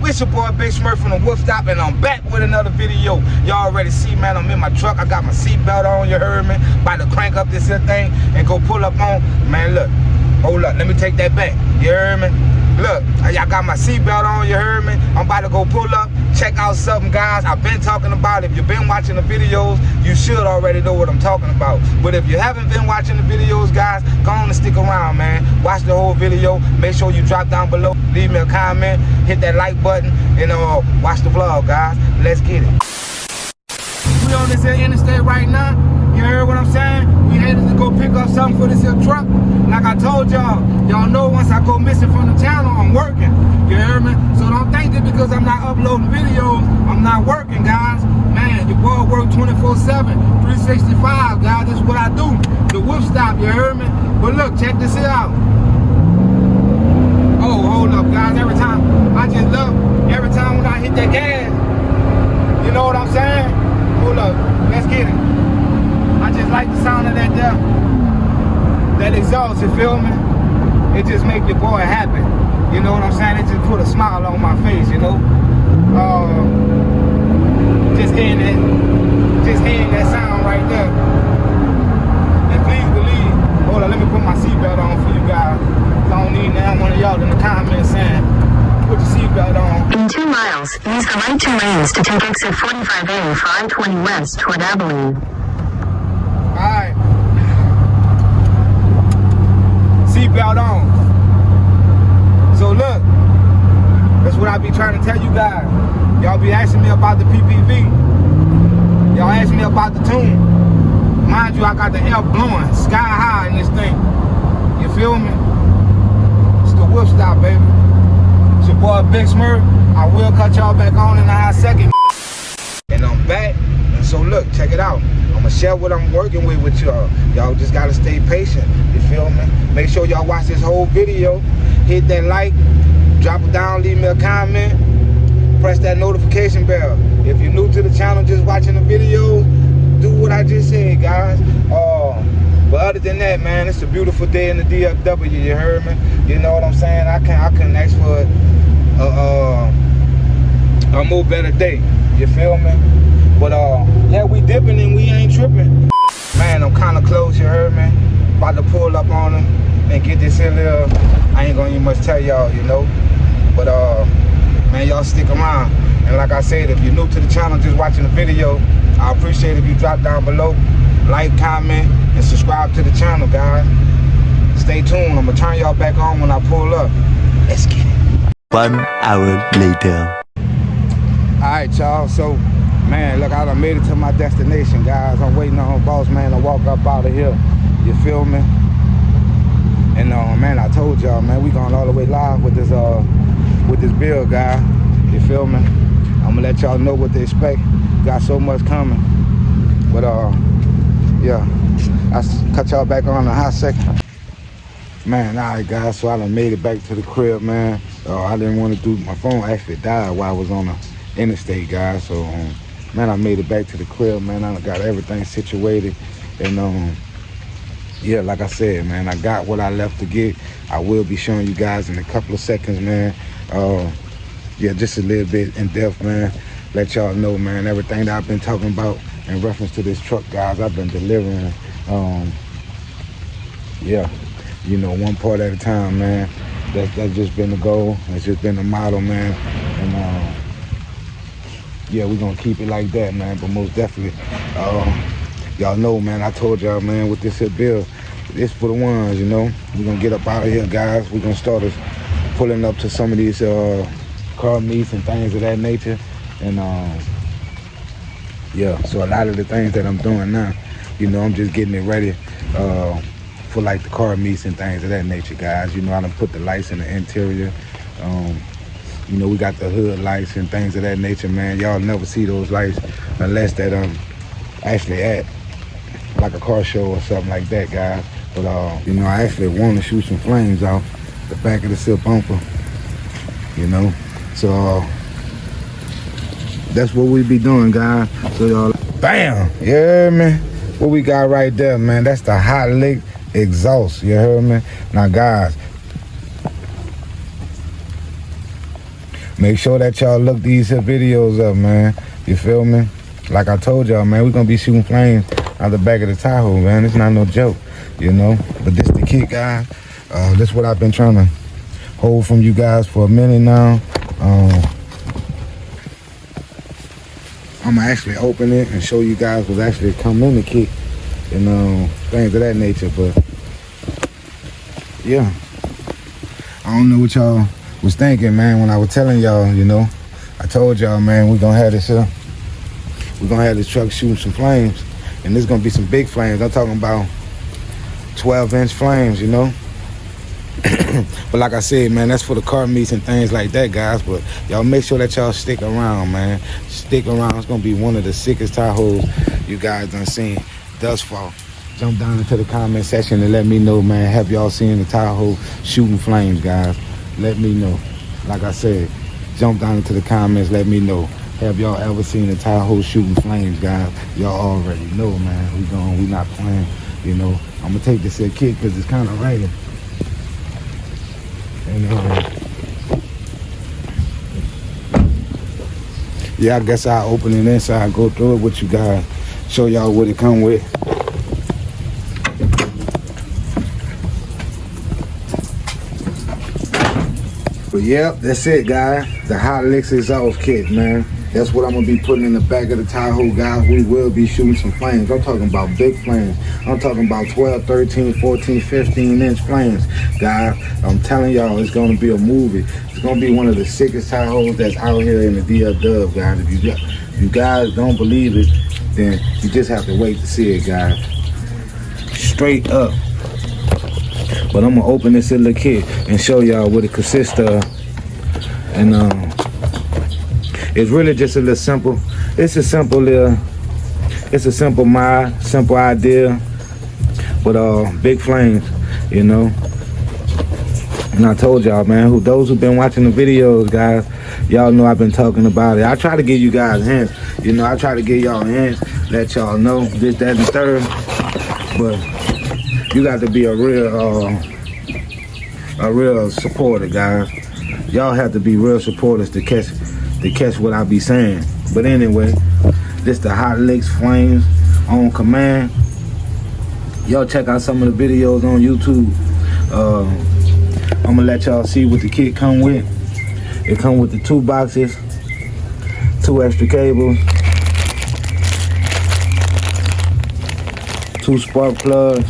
It's your boy Big Smurf from the Wolf Stop, and I'm back with another video. Y'all already see, man, I'm in my truck. I got my seatbelt on, you heard me? About to crank up this here thing and go pull up on. Man, look, hold up, let me take that back. You heard me? Look, y'all got my seatbelt on, you heard me? I'm about to go pull up, check out something, guys. I've been talking about. If you've been watching the videos, you should already know what I'm talking about. But if you haven't been watching the videos, guys, go on and stick around, man. Watch the whole video. Make sure you drop down below, leave me a comment, hit that like button, and watch the vlog, guys. Let's get it. We on this here interstate right now. You heard what I'm saying? We headed to go pick up something for this here truck. Like I told y'all, y'all know once I go missing from the channel, I'm working. You heard me? So don't think that because I'm not uploading videos, I'm not working, guys. Man, your boy work 24/7, 365, guys. This is what I do. The Wolf Stop, you heard me? But look, check this here out. Oh, hold up, guys. Every time when I hit that gas, you know what I'm saying? Hold up, let's get it. I just like the sound of that exhaust, you feel me? It just make your boy happy. You know what I'm saying? It just put a smile on my face, you know? Just hearing that sound right there. And please believe, hold on, let me put my seatbelt on for you guys. I don't need now one of y'all in the comments saying, put your seatbelt on. In 2 miles, use the right 2 lanes to take exit 45A 520 west toward Abilene. Alright. Seatbelt on. So look, that's what I be trying to tell you guys. Y'all be asking me about the PPV. Y'all ask me about the tune. Mind you, I got the air blowing sky high in this thing. You feel me? It's the Wolf Stop, baby. It's your boy Big Smurf. I will cut y'all back on in a hot second. And I'm back. And so look, check it out. I'm gonna share what I'm working with y'all. Y'all just gotta stay patient. You feel me? Make sure y'all watch this whole video. Hit that like, drop it down, leave me a comment, press that notification bell. If you're new to the channel, just watching the videos, do what I just said, guys. But other than that, man, it's a beautiful day in the DFW. You heard me? You know what I'm saying? I couldn't ask for a more better day. You feel me? But yeah, we dipping and we ain't tripping. Man, I'm kind of close. You heard me? About to pull up on them and get this here little. I ain't gonna even much tell y'all, you know. But man, y'all stick around. And like I said, if you're new to the channel, just watching the video, I appreciate it if you drop down below, like, comment, and subscribe to the channel, guys. Stay tuned. I'm gonna turn y'all back on when I pull up. Let's get it. 1 hour later. Alright, y'all. So, man, look, I done made it to my destination, guys. I'm waiting on boss man to walk up out of here. You feel me? And man, I told y'all, man, we going all the way live with this bill, guy. You feel me? I'm gonna let y'all know what to expect. Got so much coming. But yeah, I'll cut y'all back on in a hot second. Man, alright, guys, so I done made it back to the crib, man. I didn't want to do, my phone actually died while I was on the interstate, guys. So man, I made it back to the crib, man. I got everything situated. And yeah, like I said, man, I got what I left to get. I will be showing you guys in a couple of seconds, man. Yeah, just a little bit in depth, man. Let y'all know, man, everything that I've been talking about in reference to this truck, guys, I've been delivering. Yeah, you know, one part at a time, man. That's just been the goal. It's just been the motto, man. And yeah, we're gonna keep it like that, man. But most definitely, y'all know, man, I told y'all, man, with this here bill, it's for the ones, you know. We're gonna get up out of here, guys. We're gonna start us pulling up to some of these car meets and things of that nature. And yeah, so a lot of the things that I'm doing now, you know, I'm just getting it ready for like the car meets and things of that nature, guys. You know, I done put the lights in the interior. You know, we got the hood lights and things of that nature, man. Y'all never see those lights unless that actually at like a car show or something like that, guys. But you know, I actually want to shoot some flames off the back of the silk bumper, you know. So that's what we be doing, guys. So y'all, bam, you heard me? What we got right there, man, that's the hot lick exhaust, you heard me? Now, guys, make sure that y'all look these here videos up, man. You feel me? Like I told y'all, man, we're gonna be shooting flames out the back of the Tahoe, man. It's not no joke, you know. But this the kit, guys. This is what I've been trying to hold from you guys for a minute now. I'm gonna actually open it and show you guys what's actually come in the kit and things of that nature. But yeah, I don't know what y'all was thinking, man, when I was telling y'all, you know. I told y'all, man, we're gonna have this here. We're gonna have this truck shooting some flames, and there's gonna be some big flames. I'm talking about 12-inch flames, you know. But like I said, man, that's for the car meets and things like that, guys. But y'all make sure that y'all stick around, man. Stick around. It's gonna be one of the sickest Tahoes you guys done seen thus far. Jump down into the comment section and let me know, man. Have y'all seen the Tahoe shooting flames, guys? Let me know. Like I said, jump down into the comments. Let me know. Have y'all ever seen a Tahoe shooting flames, guys? Y'all already know, man. We not playing, you know. I'm gonna take this here kit because it's kind of raining. And yeah, I guess I'll open it inside, go through it with you guys, show y'all what it come with. But yeah, that's it, guys. The Hot Licks exhaust kit, man. That's what I'm gonna be putting in the back of the Tahoe, guys. We will be shooting some flames. I'm talking about big flames. I'm talking about 12, 13, 14, 15-inch flames, guys. I'm telling y'all, it's gonna be a movie. It's gonna be one of the sickest Tahoes that's out here in the DFW, guys. If you guys don't believe it, then you just have to wait to see it, guys. Straight up. But I'm gonna open this little kit and show y'all what it consists of. And it's really just a little simple. It's a simple mod, simple idea, but big flames, you know. And I told y'all, man, those who've been watching the videos, guys, y'all know I've been talking about it. I try to give you guys hints, you know. I try to give y'all hints, let y'all know this, that, and the third. But you got to be a real supporter, guys. Y'all have to be real supporters to catch what I be saying. But anyway, this the Hot Licks Flames on command. Y'all check out some of the videos on YouTube. I'm gonna let y'all see what the kit come with. It come with the 2 boxes, 2 extra cables, 2 spark plugs.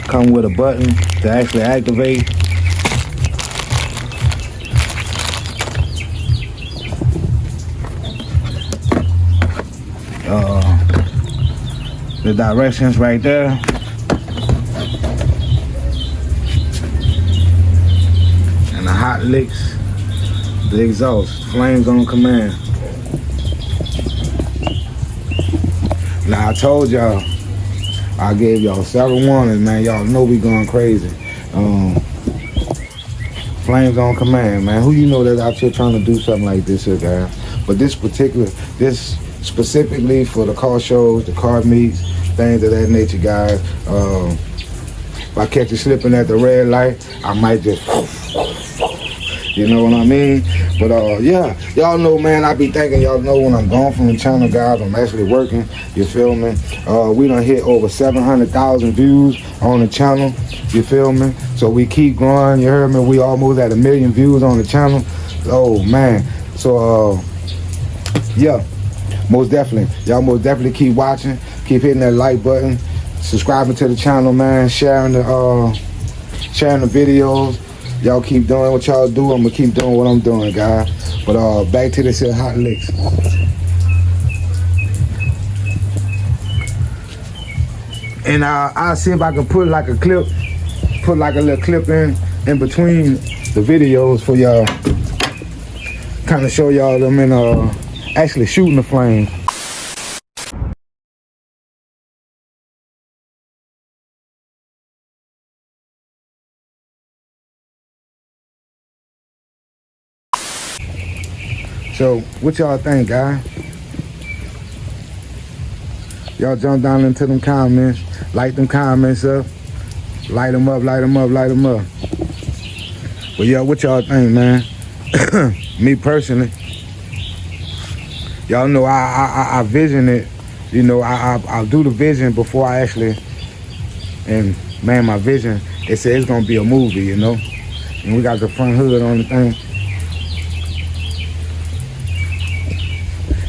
Come with a button to actually activate. The directions right there. And the Hot Licks, the exhaust, flames on command. Now I told y'all, I gave y'all several warnings, man. Y'all know we going crazy. Flames on command, man. Who you know that's out here trying to do something like this here, guys? But this specifically for the car shows, the car meets, things of that nature, guys. If I catch you slipping at the red light, I might just, you know what I mean? But yeah, y'all know, man, I be thinking y'all know when I'm gone from the channel, guys, I'm actually working, you feel me? We done hit over 700,000 views on the channel, you feel me? So we keep growing, you heard me? We almost at 1 million views on the channel. Oh, man. So, yeah, most definitely. Y'all most definitely keep watching, keep hitting that like button, subscribing to the channel, man, sharing the videos. Y'all keep doing what y'all do. I'm gonna keep doing what I'm doing, guys. But back to this here Hot Licks. And I'll see if I can put like a little clip in between the videos for y'all, kind of show y'all them in actually shooting the flame. So, what y'all think, guys? Y'all jump down into them comments, light them comments up, light them up, light them up, light them up. But yeah, what y'all think, man? Me personally, y'all know I vision it. You know, I'll do the vision before I actually, and man, my vision, it says it's gonna be a movie, you know? And we got the front hood on the thing.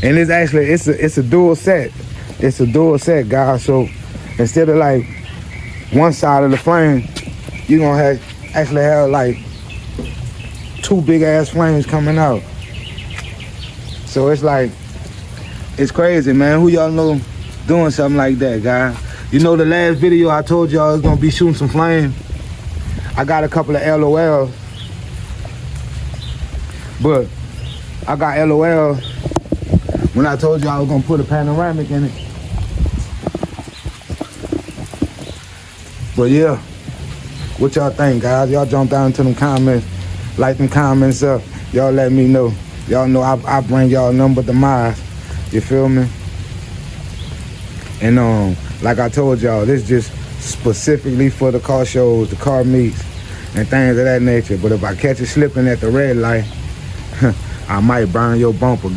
And it's actually, it's a dual set. It's a dual set, guys. So instead of like one side of the frame, you're gonna actually have like two big ass flames coming out. So it's like, it's crazy, man. Who y'all know doing something like that, guys? You know the last video I told y'all I was gonna be shooting some flame. I got a couple of LOLs, but I got LOL when I told y'all I was gonna put a panoramic in it. But yeah, what y'all think, guys? Y'all jump down into them comments, like them comments up. Y'all let me know. Y'all know I bring y'all nothing but the miles. You feel me? And like I told y'all, this just specifically for the car shows, the car meets, and things of that nature. But if I catch you slipping at the red light, I might burn your bumper.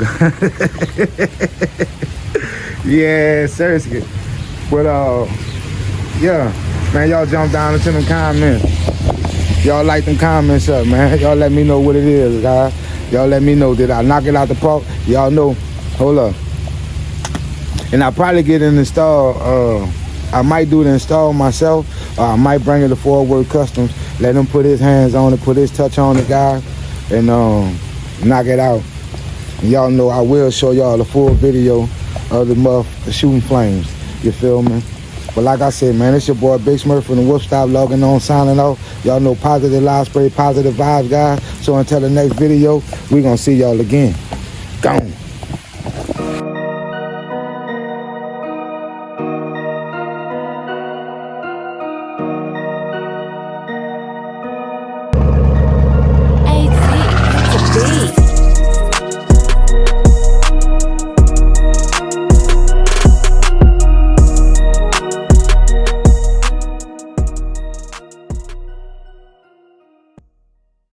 Yeah, seriously. But yeah, man, y'all jump down into them comments. Y'all like them comments up, man. Y'all let me know what it is, guys. Y'all let me know, did I knock it out the park? Y'all know, hold up. And I'll probably get it installed. I might do the install myself. I might bring it to Fort Worth Customs, let him put his hands on it, put his touch on it, guys, and knock it out. And y'all know I will show y'all the full video of the shooting flames. You feel me? But like I said, man, it's your boy Big Smurf from the Wolf Stop logging on, signing off. Y'all know positive live spray, positive vibes, guys. So until the next video, we gonna see y'all again. Gone.